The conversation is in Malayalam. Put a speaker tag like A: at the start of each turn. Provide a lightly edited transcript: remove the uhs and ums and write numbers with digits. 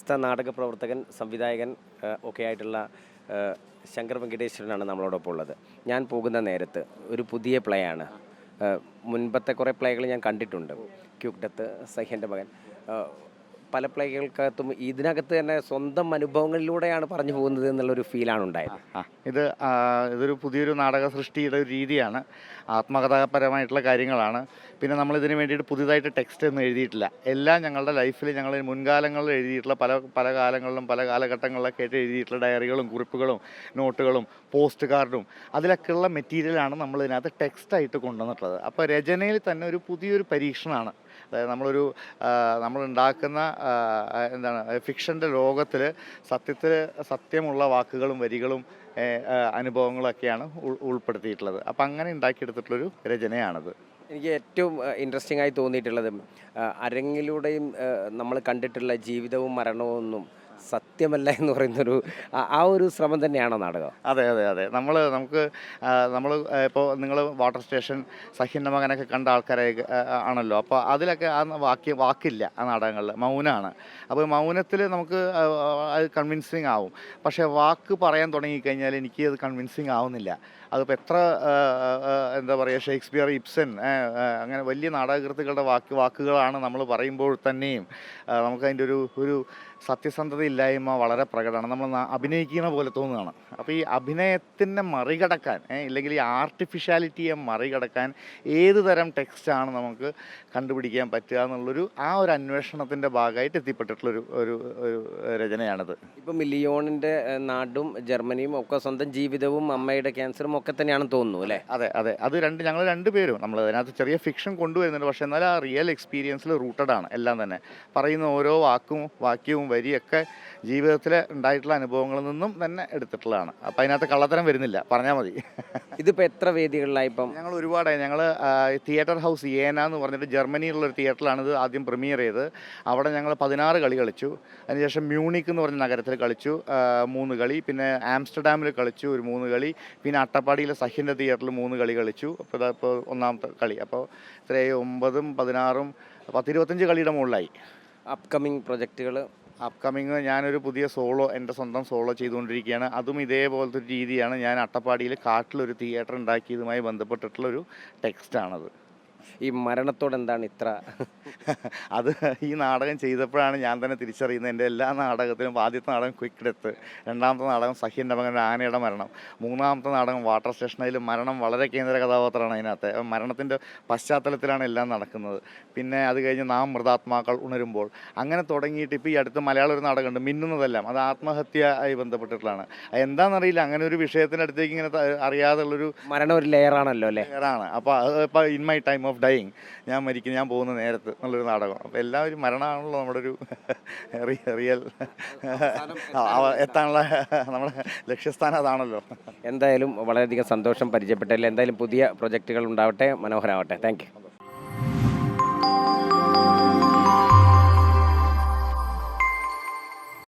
A: പ്രശസ്ത നാടക പ്രവർത്തകൻ, സംവിധായകൻ ഒക്കെ ആയിട്ടുള്ള ശങ്കർ വെങ്കടേശ്വരനാണ് നമ്മളോടൊപ്പം ഉള്ളത്. ഞാൻ പോകുന്ന നേരത്ത് ഒരു പുതിയ പ്ലേ ആണ്. മുൻപത്തെ കുറേ പ്ലേകൾ ഞാൻ കണ്ടിട്ടുണ്ട്. ക്യൂക്ക് ഡെത്ത്, സഹ്യൻ്റെ മകൻ, പല പ്ലേകൾക്കകത്തും ഇതിനകത്ത് തന്നെ സ്വന്തം അനുഭവങ്ങളിലൂടെയാണ് പറഞ്ഞു പോകുന്നത് എന്നുള്ളൊരു ഫീലാണ് ഉണ്ടായത്.
B: ഇതൊരു പുതിയൊരു നാടക സൃഷ്ടിയുടെ ഒരു രീതിയാണ്. ആത്മകഥാപരമായിട്ടുള്ള കാര്യങ്ങളാണ്. പിന്നെ നമ്മളിതിന് വേണ്ടിയിട്ട് പുതിയതായിട്ട് ടെക്സ്റ്റ് ഒന്നും എഴുതിയിട്ടില്ല. എല്ലാം ഞങ്ങളുടെ ലൈഫിൽ ഞങ്ങൾ മുൻകാലങ്ങളിൽ എഴുതിയിട്ടുള്ള പല പല കാലങ്ങളിലും പല കാലഘട്ടങ്ങളിലൊക്കെ ആയിട്ട് എഴുതിയിട്ടുള്ള ഡയറികളും കുറിപ്പുകളും നോട്ടുകളും പോസ്റ്റ് കാർഡും അതിലൊക്കെയുള്ള മെറ്റീരിയലാണ് നമ്മൾ ഇതിനകത്ത് ടെക്സ്റ്റായിട്ട് കൊണ്ടുവന്നിട്ടുള്ളത്. അപ്പോൾ രചനയിൽ തന്നെ ഒരു പുതിയൊരു പരീക്ഷണമാണ്. അതായത് നമ്മളുണ്ടാക്കുന്ന ഫിക്ഷൻ്റെ ലോകത്തിൽ സത്യമുള്ള വാക്കുകളും വരികളും അനുഭവങ്ങളൊക്കെയാണ് ഉൾപ്പെടുത്തിയിട്ടുള്ളത്. അപ്പം അങ്ങനെ ഉണ്ടാക്കിയെടുത്തിട്ടുള്ളൊരു രചനയാണിത്.
A: എനിക്ക് ഏറ്റവും ഇൻട്രസ്റ്റിംഗ് ആയി തോന്നിയിട്ടുള്ളത് അരങ്ങിലൂടെയും നമ്മൾ കണ്ടിട്ടുള്ള ജീവിതവും മരണവും ഒന്നും സത്യമല്ല എന്ന് പറയുന്നൊരു ആ ഒരു ശ്രമം തന്നെയാണോ നാടകം?
B: അതെ അതെ അതെ നമ്മൾ ഇപ്പോൾ നിങ്ങൾ വാട്ടർ സ്റ്റേഷൻ, സഹ്യൻ്റെ മകനൊക്കെ കണ്ട ആൾക്കാരെ ആണല്ലോ. അപ്പോൾ അതിലൊക്കെ ആ വാക്കില്ല ആ നാടകങ്ങളിൽ, മൗനമാണ്. അപ്പോൾ മൗനത്തിൽ നമുക്ക് അത് കൺവിൻസിങ് ആവും. പക്ഷേ വാക്ക് പറയാൻ തുടങ്ങിക്കഴിഞ്ഞാൽ എനിക്ക് അത് കൺവിൻസിങ് ആവുന്നില്ല. അതിപ്പോൾ എത്ര എന്താ പറയുക, ഷേക്സ്പിയർ, ഇബ്സൻ, അങ്ങനെ വലിയ നാടകകൃത്തുക്കളുടെ വാക്കുകളാണ് നമ്മൾ പറയുമ്പോൾ തന്നെയും നമുക്കതിൻ്റെ ഒരു സത്യസന്ധതയില്ലായ്മ വളരെ പ്രകടമാണ്. നമ്മൾ അഭിനയിക്കുന്ന പോലെ തോന്നുകയാണ്. അപ്പോൾ ഈ അഭിനയത്തിനെ മറികടക്കാൻ, ഇല്ലെങ്കിൽ ഈ ആർട്ടിഫിഷ്യാലിറ്റിയെ മറികടക്കാൻ ഏത് തരം ടെക്സ്റ്റാണ് നമുക്ക് കണ്ടുപിടിക്കാൻ പറ്റുക എന്നുള്ളൊരു ഒരു അന്വേഷണത്തിൻ്റെ ഭാഗമായിട്ട് എത്തിപ്പെട്ടിട്ടുള്ളൊരു ഒരു രചനയാണിത്.
A: ഇപ്പം ലിയോണിൻ്റെ നാടും ജർമ്മനിയും ഒക്കെ സ്വന്തം ജീവിതവും അമ്മയുടെ ക്യാൻസറും ഒക്കെ തന്നെയാണെന്ന് തോന്നുന്നു അല്ലേ?
B: അതെ അതെ, അത് ഞങ്ങൾ രണ്ടുപേരും നമ്മൾ അതിനകത്ത് ചെറിയ ഫിക്ഷൻ കൊണ്ടുവരുന്നുണ്ട്. പക്ഷേ എന്നാൽ ആ റിയൽ എക്സ്പീരിയൻസിൽ റൂട്ടഡാണ് എല്ലാം തന്നെ. പറയുന്ന ഓരോ വാക്യവും വരിയൊക്കെ ജീവിതത്തിൽ ഉണ്ടായിട്ടുള്ള അനുഭവങ്ങളിൽ നിന്നും തന്നെ എടുത്തിട്ടുള്ളതാണ്. അപ്പം അതിനകത്ത് കള്ളത്തരം വരുന്നില്ല, പറഞ്ഞാൽ മതി.
A: ഇതിപ്പോൾ എത്ര വേദികളിലായി? ഇപ്പം
B: ഞങ്ങൾ ഒരുപാടായി. ഞങ്ങൾ തിയേറ്റർ ഹൗസ് ഏന എന്ന് പറഞ്ഞിട്ട് ജർമ്മനിയിലുള്ളൊരു തിയേറ്ററിലാണ് ഇത് ആദ്യം പ്രീമിയർ ചെയ്തത്. അവിടെ ഞങ്ങൾ 16 കളി കളിച്ചു. അതിനുശേഷം മ്യൂണിക്ക് എന്ന് പറഞ്ഞ നഗരത്തിൽ കളിച്ചു 3 കളി. പിന്നെ ആംസ്റ്റർഡാമിൽ കളിച്ചു ഒരു 3 കളി. പിന്നെ അട്ടപ്പാടിയിലെ സഹ്യൻ്റെ തിയേറ്ററിൽ 3 കളി കളിച്ചു. അപ്പോൾ ഇപ്പോൾ 1ാമത്തെ കളി. അപ്പോൾ ഇത്രയും 9ഉം 16ഉം 10-25 കളിയുടെ മുകളിലായി.
A: അപ്കമിങ് പ്രൊജക്റ്റുകൾ?
B: ഞാനൊരു പുതിയ എൻ്റെ സ്വന്തം സോളോ ചെയ്തുകൊണ്ടിരിക്കുകയാണ്. അതും ഇതേപോലത്തെ ഒരു രീതിയാണ്. ഞാൻ അട്ടപ്പാടിയിൽ കാട്ടിലൊരു തിയേറ്റർ ഉണ്ടാക്കിയതുമായി ബന്ധപ്പെട്ടിട്ടുള്ളൊരു ടെക്സ്റ്റാണത്.
A: ഈ മരണത്തോട് എന്താണ് ഇത്ര?
B: അത് ഈ നാടകം ചെയ്തപ്പോഴാണ് ഞാൻ തന്നെ തിരിച്ചറിയുന്നത്. എൻ്റെ എല്ലാ നാടകത്തിലും ആദ്യത്തെ നാടകം ക്വിക്ക് ഡെത്ത്, 2ാമത്തെ നാടകം സഹ്യൻ്റെ മകൻ ആനയുടെ മരണം, 3ാമത്തെ നാടകം വാട്ടർ സ്റ്റേഷൻ. അതിൽ മരണം വളരെ കേന്ദ്ര കഥാപാത്രമാണ്. അതിനകത്ത് മരണത്തിൻ്റെ പശ്ചാത്തലത്തിലാണ് എല്ലാം നടക്കുന്നത്. പിന്നെ അത് കഴിഞ്ഞ് നാം മൃതാത്മാക്കൾ ഉണരുമ്പോൾ, അങ്ങനെ തുടങ്ങിയിട്ട് ഇപ്പോൾ ഈ അടുത്ത് മലയാളം ഒരു നാടകമുണ്ട് മിന്നുന്നതെല്ലാം, അത് ആത്മഹത്യ ആയി ബന്ധപ്പെട്ടിട്ടുള്ളതാണ്. എന്താണെന്നറിയില്ല, അങ്ങനെ ഒരു വിഷയത്തിൻ്റെ അടുത്തേക്ക് ഇങ്ങനെ അറിയാതുള്ളൊരു
A: മരണം ഒരു ലെയറാണല്ലോ അല്ലേ?
B: ലെയറാണ്. അപ്പോൾ ഇപ്പോൾ in my time of dying, ഞാൻ പോകുന്ന നേരത്ത് എന്നുള്ളൊരു നാടകം. അപ്പോൾ എല്ലാവരും മരണമാണല്ലോ നമ്മുടെ ഒരു റിയൽ എത്താനുള്ള നമ്മുടെ ലക്ഷ്യസ്ഥാനം അതാണല്ലോ.
A: എന്തായാലും വളരെയധികം സന്തോഷം പരിചയപ്പെട്ടതിൽ. എന്തായാലും പുതിയ പ്രൊജക്റ്റുകൾ ഉണ്ടാവട്ടെ, മനോഹരമാവട്ടെ. Thank you.